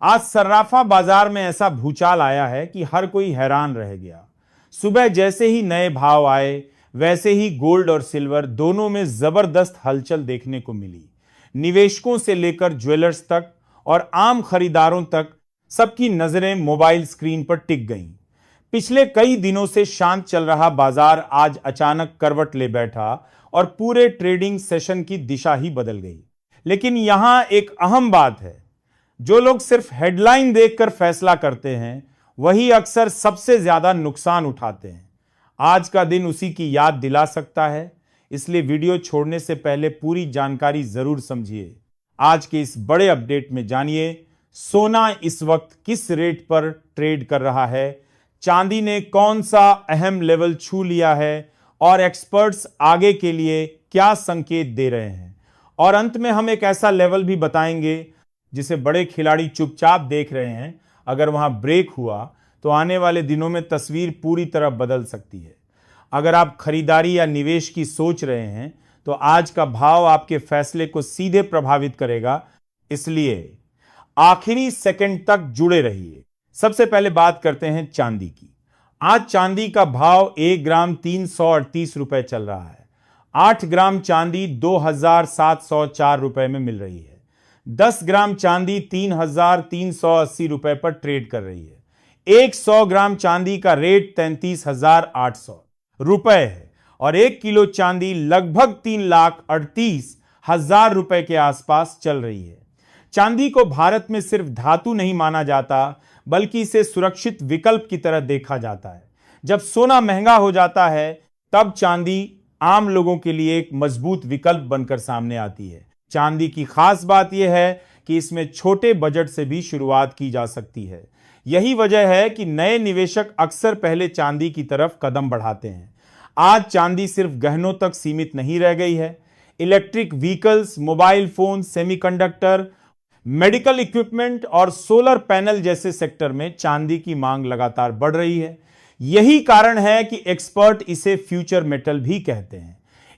आज सर्राफा बाजार में ऐसा भूचाल आया है कि हर कोई हैरान रह गया। सुबह जैसे ही नए भाव आए, वैसे ही गोल्ड और सिल्वर दोनों में जबरदस्त हलचल देखने को मिली। निवेशकों से लेकर ज्वेलर्स तक और आम खरीदारों तक सबकी नजरें मोबाइल स्क्रीन पर टिक गईं। पिछले कई दिनों से शांत चल रहा बाजार आज अचानक करवट ले बैठा और पूरे ट्रेडिंग सेशन की दिशा ही बदल गई। लेकिन यहां एक अहम बात है, जो लोग सिर्फ हेडलाइन देखकर फैसला करते हैं वही अक्सर सबसे ज्यादा नुकसान उठाते हैं। आज का दिन उसी की याद दिला सकता है, इसलिए वीडियो छोड़ने से पहले पूरी जानकारी जरूर समझिए। आज के इस बड़े अपडेट में जानिए सोना इस वक्त किस रेट पर ट्रेड कर रहा है, चांदी ने कौन सा अहम लेवल छू लिया है और एक्सपर्ट्स आगे के लिए क्या संकेत दे रहे हैं, और अंत में हम एक ऐसा लेवल भी बताएंगे जिसे बड़े खिलाड़ी चुपचाप देख रहे हैं। अगर वहां ब्रेक हुआ तो आने वाले दिनों में तस्वीर पूरी तरह बदल सकती है। अगर आप खरीदारी या निवेश की सोच रहे हैं तो आज का भाव आपके फैसले को सीधे प्रभावित करेगा, इसलिए आखिरी सेकंड तक जुड़े रहिए। सबसे पहले बात करते हैं चांदी की। आज चांदी का भाव 1 ग्राम 338 रुपए चल रहा है। 8 ग्राम चांदी 2704 रुपए में मिल रही है। 10 ग्राम चांदी 3380 रुपए पर ट्रेड कर रही है। 100 ग्राम चांदी का रेट 33,800 रुपए है और 1 किलो चांदी लगभग 3,38,000 रुपए के आसपास चल रही है। चांदी को भारत में सिर्फ धातु नहीं माना जाता, बल्कि इसे सुरक्षित विकल्प की तरह देखा जाता है। जब सोना महंगा हो जाता है तब चांदी आम लोगों के लिए एक मजबूत विकल्प बनकर सामने आती है। चांदी की खास बात यह है कि इसमें छोटे बजट से भी शुरुआत की जा सकती है। यही वजह है कि नए निवेशक अक्सर पहले चांदी की तरफ कदम बढ़ाते हैं। आज चांदी सिर्फ गहनों तक सीमित नहीं रह गई है। Electric vehicles, mobile phone, semiconductor, medical equipment और सोलर पैनल जैसे सेक्टर में चांदी की मांग लगातार बढ़ रही है। यही कारण है कि एक्सपर्ट इसे फ्यूचर मेटल भी कहते हैं।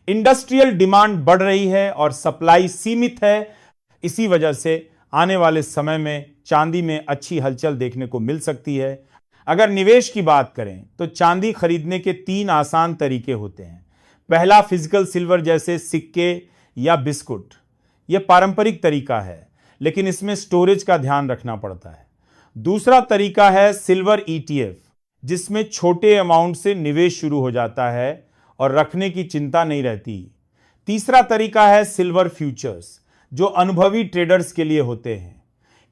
इंडस्ट्रियल डिमांड बढ़ रही है और सप्लाई सीमित है। इसी वजह से आने वाले समय में चांदी में अच्छी हलचल देखने को मिल सकती है। अगर निवेश की बात करें तो चांदी खरीदने के 3 आसान तरीके होते हैं। पहला, फिजिकल सिल्वर जैसे सिक्के या बिस्कुट। यह पारंपरिक तरीका है, लेकिन इसमें स्टोरेज का ध्यान रखना पड़ता है। दूसरा तरीका है सिल्वर ETF, जिसमें छोटे अमाउंट से निवेश शुरू हो जाता है और रखने की चिंता नहीं रहती। तीसरा तरीका है सिल्वर फ्यूचर्स, जो अनुभवी ट्रेडर्स के लिए होते हैं।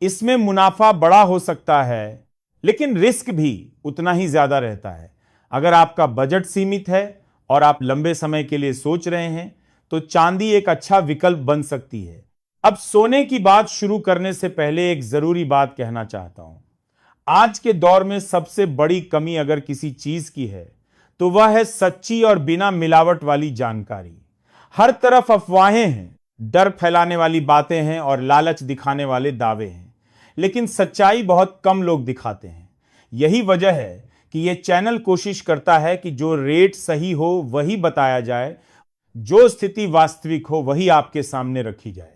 इसमें मुनाफा बड़ा हो सकता है, लेकिन रिस्क भी उतना ही ज्यादा रहता है। अगर आपका बजट सीमित है और आप लंबे समय के लिए सोच रहे हैं तो चांदी एक अच्छा विकल्प बन सकती है। अब सोने की बात शुरू करने से पहले एक जरूरी बात कहना चाहता हूं। आज के दौर में सबसे बड़ी कमी अगर किसी चीज की है तो वह है सच्ची और बिना मिलावट वाली जानकारी। हर तरफ अफवाहें हैं, डर फैलाने वाली बातें हैं और लालच दिखाने वाले दावे हैं, लेकिन सच्चाई बहुत कम लोग दिखाते हैं। यही वजह है कि यह चैनल कोशिश करता है कि जो रेट सही हो वही बताया जाए, जो स्थिति वास्तविक हो वही आपके सामने रखी जाए।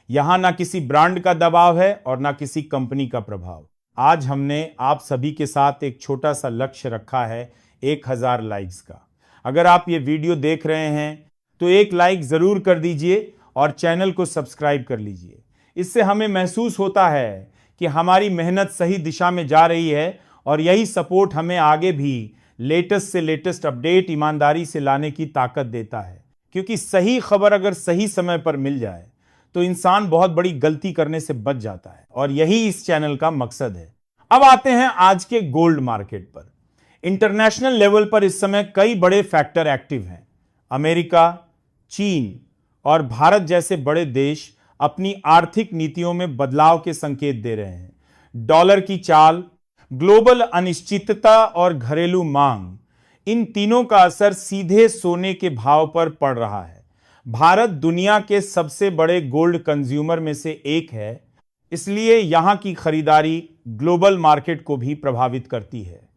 यहां ना किसी ब्रांड का दबाव है और ना किसी कंपनी का प्रभाव। आज हमने आप सभी के साथ एक छोटा सा लक्ष्य रखा है, 1000 लाइक्स का। अगर आप ये वीडियो देख रहे हैं तो एक लाइक जरूर कर दीजिए और चैनल को सब्सक्राइब कर लीजिए। इससे हमें महसूस होता है कि हमारी मेहनत सही दिशा में जा रही है और यही सपोर्ट हमें आगे भी लेटेस्ट से लेटेस्ट अपडेट ईमानदारी से लाने की ताकत देता है। क्योंकि सही खबर अगर सही समय पर मिल जाए तो इंसान बहुत बड़ी गलती करने से बच जाता है, और यही इस चैनल का मकसद है। अब आते हैं आज के गोल्ड मार्केट पर। इंटरनेशनल लेवल पर इस समय कई बड़े फैक्टर एक्टिव हैं। अमेरिका, चीन और भारत जैसे बड़े देश अपनी आर्थिक नीतियों में बदलाव के संकेत दे रहे हैं। डॉलर की चाल, ग्लोबल अनिश्चितता और घरेलू मांग, इन तीनों का असर सीधे सोने के भाव पर पड़ रहा है। भारत दुनिया के सबसे बड़े गोल्ड कंज्यूमर में से एक है, इसलिए यहां की खरीदारी ग्लोबल मार्केट को भी प्रभावित करती है।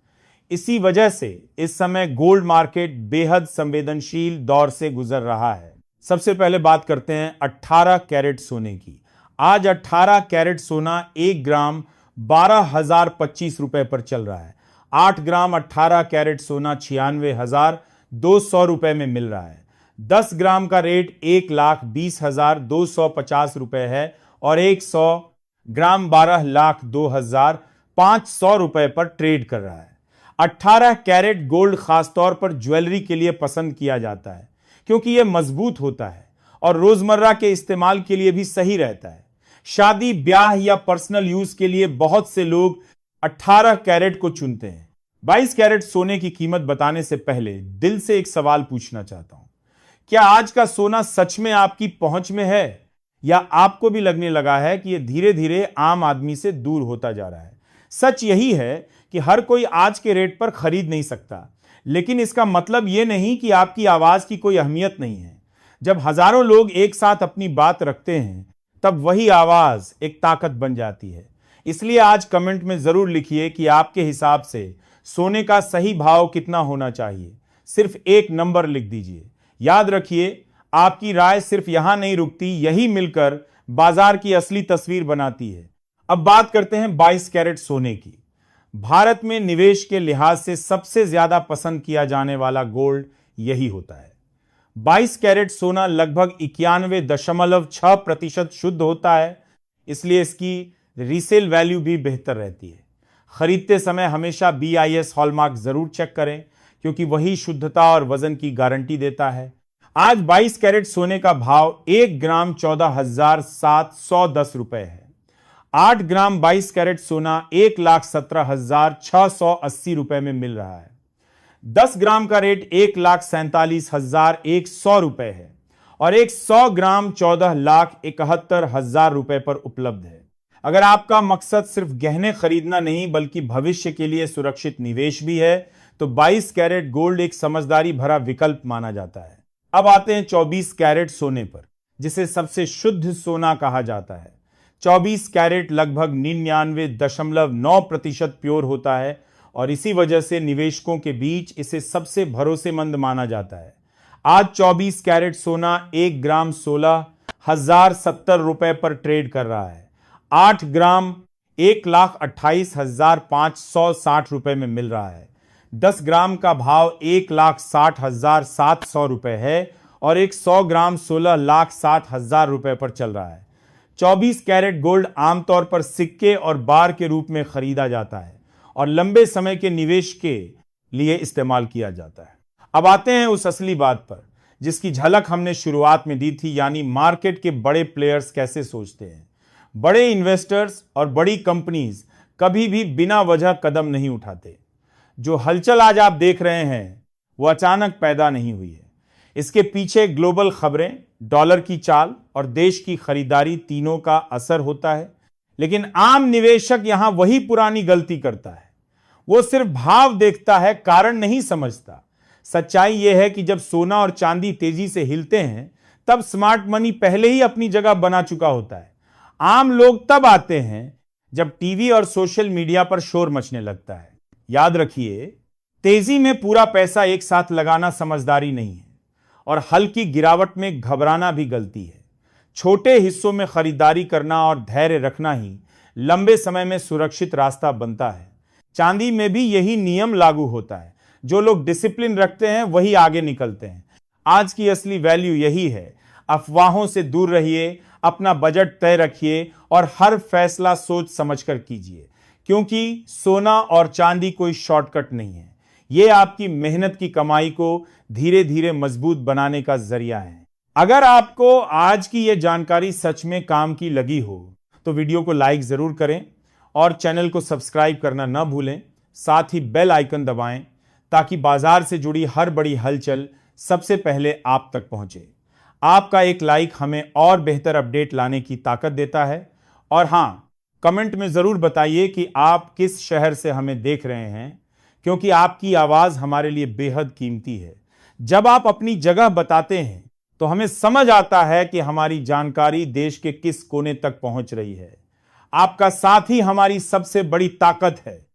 इसी वजह से इस समय गोल्ड मार्केट बेहद संवेदनशील दौर से गुजर रहा है। सबसे पहले बात करते हैं 18 कैरेट सोने की। आज 18 कैरेट सोना 1 ग्राम 12,025 रुपए पर चल रहा है। 8 ग्राम 18 कैरेट सोना 96,200 रुपए में मिल रहा है। 10 ग्राम का रेट 1,20,250 रुपए है और 100 ग्राम 12,02,500 रुपए पर ट्रेड कर रहा है। 18 कैरेट गोल्ड खासतौर पर ज्वेलरी के लिए पसंद किया जाता है क्योंकि यह मजबूत होता है और रोजमर्रा के इस्तेमाल के लिए भी सही रहता है। शादी, ब्याह या पर्सनल यूज के लिए बहुत से लोग 18 कैरेट को चुनते हैं। 22 कैरेट सोने की कीमत बताने से पहले दिल से एक सवाल पूछना चाहता हूं। क्या आज का सोना सच में आपकी पहुंच में है या आपको भी लगने लगा है कि यह धीरे धीरे आम आदमी से दूर होता जा रहा है? सच यही है कि हर कोई आज के रेट पर खरीद नहीं सकता, लेकिन इसका मतलब यह नहीं कि आपकी आवाज की कोई अहमियत नहीं है। जब हजारों लोग एक साथ अपनी बात रखते हैं तब वही आवाज एक ताकत बन जाती है। इसलिए आज कमेंट में जरूर लिखिए कि आपके हिसाब से सोने का सही भाव कितना होना चाहिए। सिर्फ एक नंबर लिख दीजिए। याद रखिए, आपकी राय सिर्फ यहां नहीं रुकती, यही मिलकर बाजार की असली तस्वीर बनाती है। अब बात करते हैं 22 कैरेट सोने की। भारत में निवेश के लिहाज से सबसे ज्यादा पसंद किया जाने वाला गोल्ड यही होता है। 22 कैरेट सोना लगभग 91.6% शुद्ध होता है, इसलिए इसकी रीसेल वैल्यू भी बेहतर रहती है। खरीदते समय हमेशा BIS हॉलमार्क जरूर चेक करें क्योंकि वही शुद्धता और वजन की गारंटी देता है। आज 22 कैरेट सोने का भाव 1 ग्राम 14,710 रुपए है। 8 ग्राम 22 कैरेट सोना 1,17,680 रुपए में मिल रहा है। 10 ग्राम का रेट 1,47,100 रुपए है और 100 ग्राम 14,71,000 रुपए पर उपलब्ध है। अगर आपका मकसद सिर्फ गहने खरीदना नहीं बल्कि भविष्य के लिए सुरक्षित निवेश भी है तो 22 कैरेट गोल्ड एक समझदारी भरा विकल्प माना जाता है। अब आते हैं 24 कैरेट सोने पर, जिसे सबसे शुद्ध सोना कहा जाता है। 24 कैरेट लगभग 99.9% प्योर होता है और इसी वजह से निवेशकों के बीच इसे सबसे भरोसेमंद माना जाता है। आज 24 कैरेट सोना 1 ग्राम 16,070 रुपए पर ट्रेड कर रहा है। 8 ग्राम 1,28,560 रुपए में मिल रहा है। 10 ग्राम का भाव 1,60,700 रुपए है और 100 ग्राम 16,60,000 रुपए पर चल रहा है। 24 कैरेट गोल्ड आमतौर पर सिक्के और बार के रूप में खरीदा जाता है और लंबे समय के निवेश के लिए इस्तेमाल किया जाता है। अब आते हैं उस असली बात पर जिसकी झलक हमने शुरुआत में दी थी, यानी मार्केट के बड़े प्लेयर्स कैसे सोचते हैं। बड़े इन्वेस्टर्स और बड़ी कंपनीज कभी भी बिना वजह कदम नहीं उठाते। जो हलचल आज आप देख रहे हैं वो अचानक पैदा नहीं हुई है। इसके पीछे ग्लोबल खबरें, डॉलर की चाल और देश की खरीदारी तीनों का असर होता है। लेकिन आम निवेशक यहां वही पुरानी गलती करता है। वो सिर्फ भाव देखता है, कारण नहीं समझता। सच्चाई यह है कि जब सोना और चांदी तेजी से हिलते हैं तब स्मार्ट मनी पहले ही अपनी जगह बना चुका होता है। आम लोग तब आते हैं जब टीवी और सोशल मीडिया पर शोर मचने लगता है। याद रखिए, तेजी में पूरा पैसा एक साथ लगाना समझदारी नहीं है और हल्की गिरावट में घबराना भी गलती है। छोटे हिस्सों में खरीदारी करना और धैर्य रखना ही लंबे समय में सुरक्षित रास्ता बनता है। चांदी में भी यही नियम लागू होता है। जो लोग डिसिप्लिन रखते हैं वही आगे निकलते हैं। आज की असली वैल्यू यही है। अफवाहों से दूर रहिए, अपना बजट तय रखिए और हर फैसला सोच समझकर कीजिए, क्योंकि सोना और चांदी कोई शॉर्टकट नहीं है। ये आपकी मेहनत की कमाई को धीरे धीरे मजबूत बनाने का जरिया है। अगर आपको आज की यह जानकारी सच में काम की लगी हो तो वीडियो को लाइक जरूर करें और चैनल को सब्सक्राइब करना न भूलें। साथ ही बेल आइकन दबाएं ताकि बाजार से जुड़ी हर बड़ी हलचल सबसे पहले आप तक पहुंचे। आपका एक लाइक हमें और बेहतर अपडेट लाने की ताकत देता है। और हां, कमेंट में जरूर बताइए कि आप किस शहर से हमें देख रहे हैं, क्योंकि आपकी आवाज हमारे लिए बेहद कीमती है। जब आप अपनी जगह बताते हैं तो हमें समझ आता है कि हमारी जानकारी देश के किस कोने तक पहुंच रही है। आपका साथ ही हमारी सबसे बड़ी ताकत है।